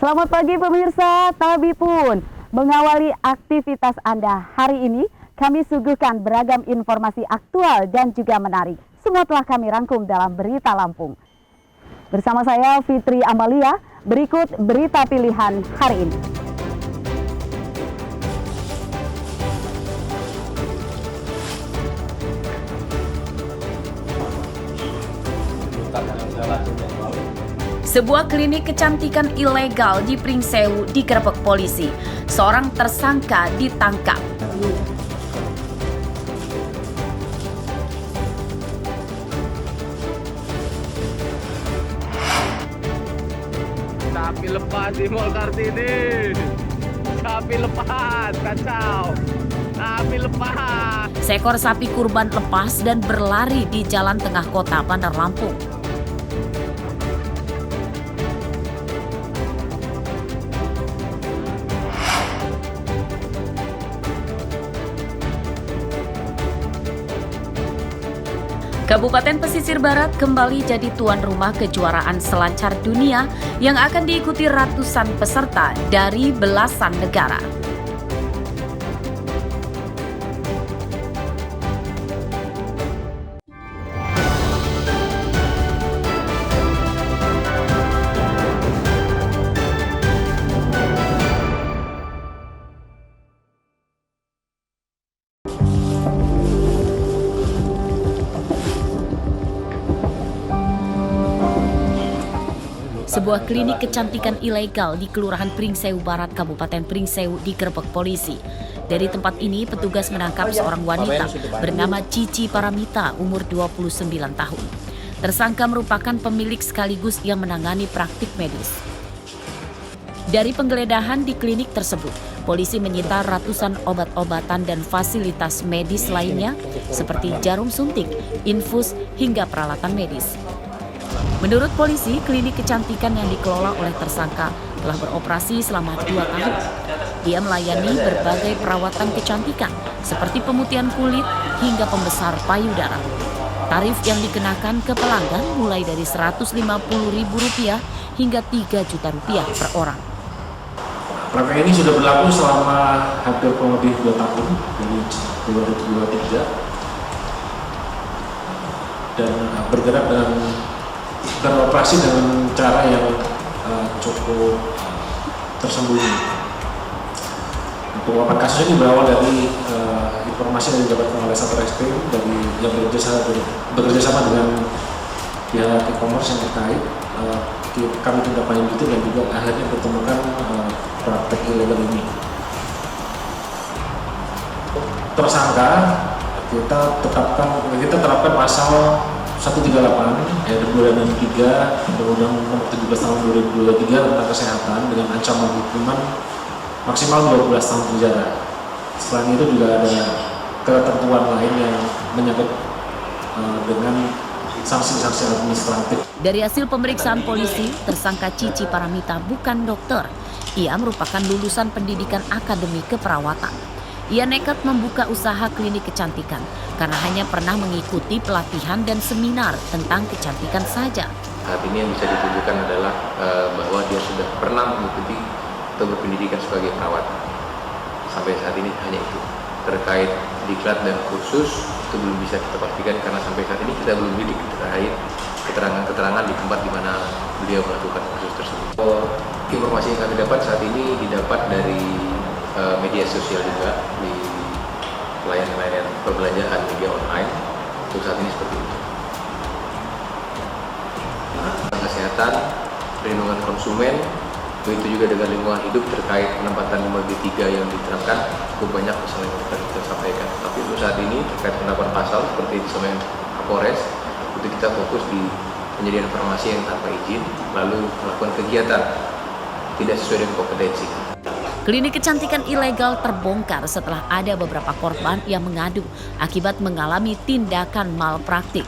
Selamat pagi pemirsa, Tabi pun mengawali aktivitas Anda hari ini. Kami suguhkan beragam informasi aktual dan juga menarik. Semua telah kami rangkum dalam Berita Lampung. Bersama saya Fitri Amalia, berikut berita pilihan hari ini. Sebuah klinik kecantikan ilegal di Pringsewu digerebek polisi. Seorang tersangka ditangkap. Sapi lepas di Mall Kartini. Sapi lepas, kacau. Sapi lepas. Seekor sapi kurban lepas dan berlari di jalan tengah kota Bandar Lampung. Kabupaten Pesisir Barat kembali jadi tuan rumah kejuaraan selancar dunia yang akan diikuti ratusan peserta dari belasan negara. Sebuah klinik kecantikan ilegal di Kelurahan Pringsewu Barat, Kabupaten Pringsewu digerebek polisi. Dari tempat ini, petugas menangkap seorang wanita bernama Cici Paramita, umur 29 tahun. Tersangka merupakan pemilik sekaligus yang menangani praktik medis. Dari penggeledahan di klinik tersebut, polisi menyita ratusan obat-obatan dan fasilitas medis lainnya seperti jarum suntik, infus, hingga peralatan medis. Menurut polisi, klinik kecantikan yang dikelola oleh tersangka telah beroperasi selama 2 tahun. Dia melayani berbagai perawatan kecantikan seperti pemutihan kulit hingga pembesar payudara. Tarif yang dikenakan ke pelanggan mulai dari Rp150.000 hingga Rp3 juta per orang. Praktek ini sudah berlaku selama hampir kurang lebih 2 tahun, dari 2023, dan bergerak dan beroperasi dengan cara yang cukup tersembunyi. Pengungkapan kasus ini berawal dari informasi yang didapatkan oleh Satreskrim dari yang bekerja sama dengan pihak e-commerce yang terkait. Kami tindak lanjuti dan juga akhirnya ditemukan praktek ilegal ini. Tersangka kita terapkan pasal 138 ayat 2 dan 3 Undang-Undang Nomor 17 Tahun 2023 tentang Kesehatan dengan ancaman hukuman maksimal 12 tahun penjara. Selain itu juga ada ketentuan lain yang menyangkut dengan sanksi-sanksi administratif. Dari hasil pemeriksaan polisi, tersangka Cici Paramita bukan dokter. Ia merupakan lulusan pendidikan akademi keperawatan. Ia nekat membuka usaha klinik kecantikan karena hanya pernah mengikuti pelatihan dan seminar tentang kecantikan saja. Saat ini yang bisa ditunjukkan adalah bahwa dia sudah pernah mengikuti atau berpendidikan sebagai perawat. Sampai saat ini hanya itu. Terkait diklat dan kursus itu belum bisa kita pastikan karena sampai saat ini kita belum bidik terkait keterangan-keterangan di tempat di mana beliau melakukan kursus tersebut. Informasi yang kami dapat saat ini didapat dari media sosial juga di layanan perbelanjaan media online. Untuk saat ini seperti itu. Kesehatan, perlindungan konsumen, begitu juga dengan lingkungan hidup terkait penempatan 5G3 yang diterapkan, cukup banyak masalah yang kita sampaikan. Tapi untuk saat ini terkait penerapan pasal seperti disampaikan Kapolres, itu kita fokus di penyediaan informasi yang tanpa izin, lalu melakukan kegiatan tidak sesuai dengan kompetensi. Klinik kecantikan ilegal terbongkar setelah ada beberapa korban yang mengadu akibat mengalami tindakan malpraktik.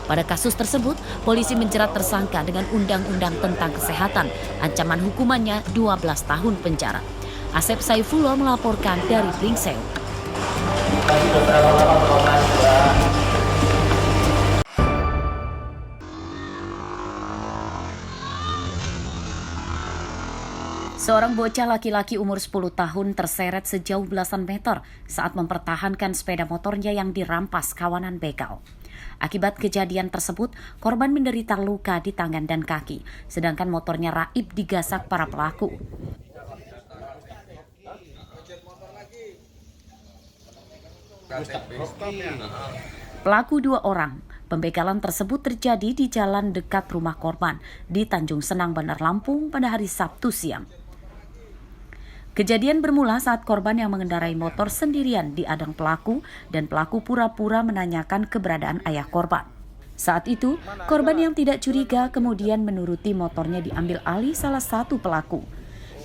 Pada kasus tersebut, polisi menjerat tersangka dengan Undang-Undang tentang Kesehatan. Ancaman hukumannya 12 tahun penjara. Asep Saifullah melaporkan dari Pringsewu. Seorang bocah laki-laki umur 10 tahun terseret sejauh belasan meter saat mempertahankan sepeda motornya yang dirampas kawanan begal. Akibat kejadian tersebut, korban menderita luka di tangan dan kaki, sedangkan motornya raib digasak para pelaku. Pelaku 2 orang. Pembegalan tersebut terjadi di jalan dekat rumah korban di Tanjung Senang, Bandar Lampung pada hari Sabtu siang. Kejadian bermula saat korban yang mengendarai motor sendirian diadang pelaku dan pelaku pura-pura menanyakan keberadaan ayah korban. Saat itu, korban yang tidak curiga kemudian menuruti motornya diambil alih salah satu pelaku.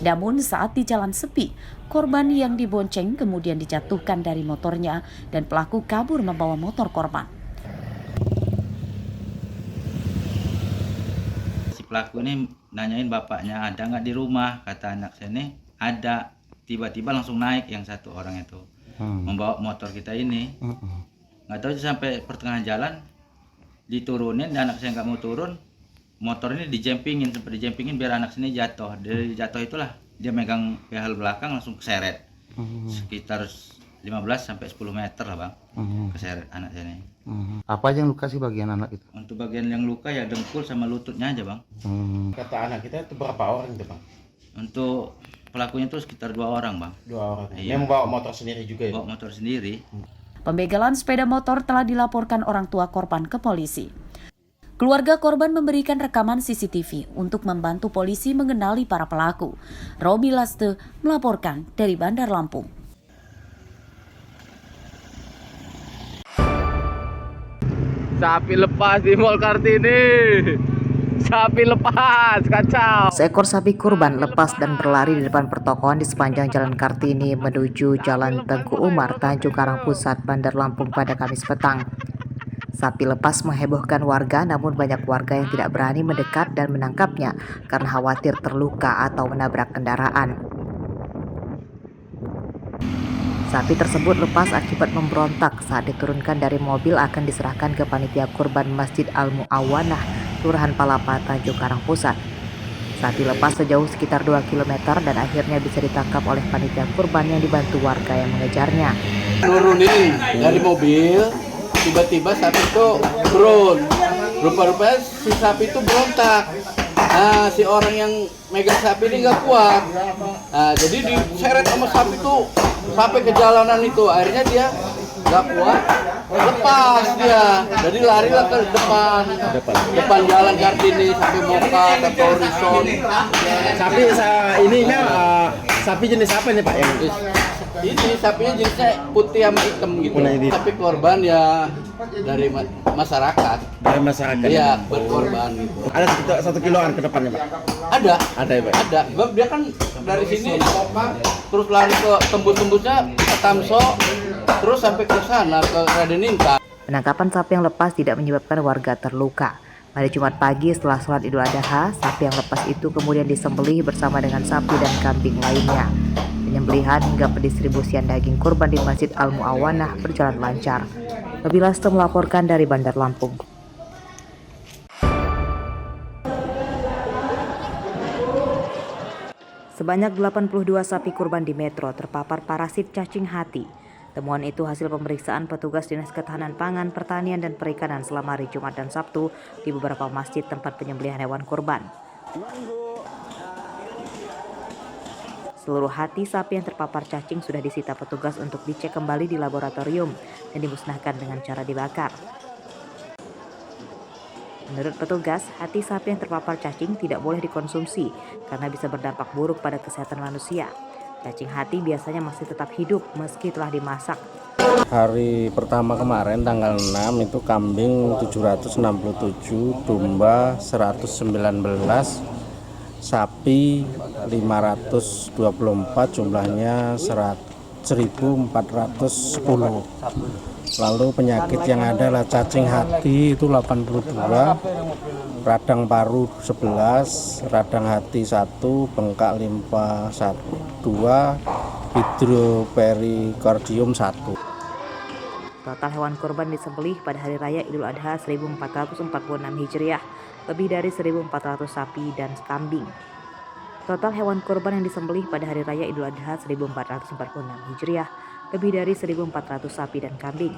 Namun saat di jalan sepi, korban yang dibonceng kemudian dijatuhkan dari motornya dan pelaku kabur membawa motor korban. Si pelaku ini nanyain bapaknya ada nggak di rumah, kata anak saya ini ada. Tiba-tiba langsung naik yang satu orang itu membawa motor kita ini. Nggak tahu sampai pertengahan jalan diturunin dan anak saya nggak mau turun. Motor ini dijempingin, sampai dijempingin biar anak sini jatuh. Dari jatuh itulah dia megang pedal belakang langsung keseret. Sekitar 15 sampai 10 meter lah bang, keseret anak saya ini. Apa aja yang luka sih bagian anak itu? Untuk bagian yang luka ya dengkul sama lututnya aja bang. Kata anak kita itu berapa orang itu bang? Untuk pelakunya itu sekitar 2 orang bang. 2 orang. Iya. Yang membawa motor sendiri juga ya? Bawa motor sendiri. Pembegalan sepeda motor telah dilaporkan orang tua korban ke polisi. Keluarga korban memberikan rekaman CCTV untuk membantu polisi mengenali para pelaku. Robi Laste melaporkan dari Bandar Lampung. Sapi lepas di Mall Kartini. Sapi lepas, kacau. Seekor sapi kurban lepas dan berlari di depan pertokoan di sepanjang Jalan Kartini menuju Jalan Tengku Umar, Tanjung Karang Pusat, Bandar Lampung pada Kamis petang. Sapi lepas menghebohkan warga, namun banyak warga yang tidak berani mendekat dan menangkapnya karena khawatir terluka atau menabrak kendaraan. Sapi tersebut lepas akibat memberontak. Saat diturunkan dari mobil akan diserahkan ke panitia kurban Masjid Al-Mu'awanah, Kelurahan Palapa, Tanjung Karang Pusat. Sapi lepas sejauh sekitar 2 km dan akhirnya bisa ditangkap oleh panitia kurban yang dibantu warga yang mengejarnya. Nurunin dari mobil, tiba-tiba sapi itu turun. Rupa-rupanya si sapi itu berontak. Nah, si orang yang megang sapi ini nggak kuat. Nah, jadi diseret sama sapi itu sampai ke jalanan itu. Akhirnya dia nggak kuat, lepas dia. Jadi larilah ke depan jalan Kartini sampai Moka atau Horizon. Sapi ininya sapi jenis apa nih Pak? Ini sapinya jenisnya putih sama hitam gitu. Tapi korban ya dari masyarakat. Dari masyarakat. Iya, berkorban gitu. Ada sekitar 1 kiloan ke depannya Pak? Ada ya Pak? Ada. Sebab dia kan dari sini terus lari ke tembus-tembusnya ke Tamso, terus sampai ke sana ke Raden Intan. Penangkapan sapi yang lepas tidak menyebabkan warga terluka. Pada Jumat pagi setelah sholat Idul Adha, sapi yang lepas itu kemudian disembelih bersama dengan sapi dan kambing lainnya. Penyembelihan hingga pendistribusian daging kurban di Masjid Al-Mu'awanah berjalan lancar. Robi Laste melaporkan dari Bandar Lampung. Sebanyak 82 sapi kurban di Metro terpapar parasit cacing hati. Temuan itu hasil pemeriksaan petugas Dinas Ketahanan Pangan, Pertanian, dan Perikanan selama hari Jumat dan Sabtu di beberapa masjid tempat penyembelihan hewan kurban. Seluruh hati sapi yang terpapar cacing sudah disita petugas untuk dicek kembali di laboratorium dan dimusnahkan dengan cara dibakar. Menurut petugas, hati sapi yang terpapar cacing tidak boleh dikonsumsi karena bisa berdampak buruk pada kesehatan manusia. Cacing hati biasanya masih tetap hidup meski telah dimasak. Hari pertama kemarin tanggal 6 itu kambing 767, domba 119, sapi 524, jumlahnya 1.410. Lalu penyakit yang ada adalah cacing hati itu 82, radang paru 11, radang hati 1, bengkak limpa 2, hidroperikardium 1. Total hewan kurban disembelih pada hari raya Idul Adha 1446 Hijriah, lebih dari 1.400 sapi dan kambing. Total hewan kurban yang disembelih pada Hari Raya Idul Adha 1446 Hijriah lebih dari 1.400 sapi dan kambing.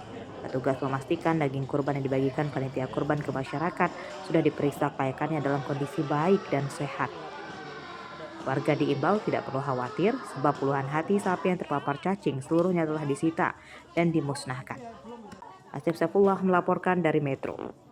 Petugas memastikan daging kurban yang dibagikan panitia kurban ke masyarakat sudah diperiksa kelayakannya dalam kondisi baik dan sehat. Warga diimbau tidak perlu khawatir sebab puluhan hati sapi yang terpapar cacing seluruhnya telah disita dan dimusnahkan. Asep Saifullah melaporkan dari Metro.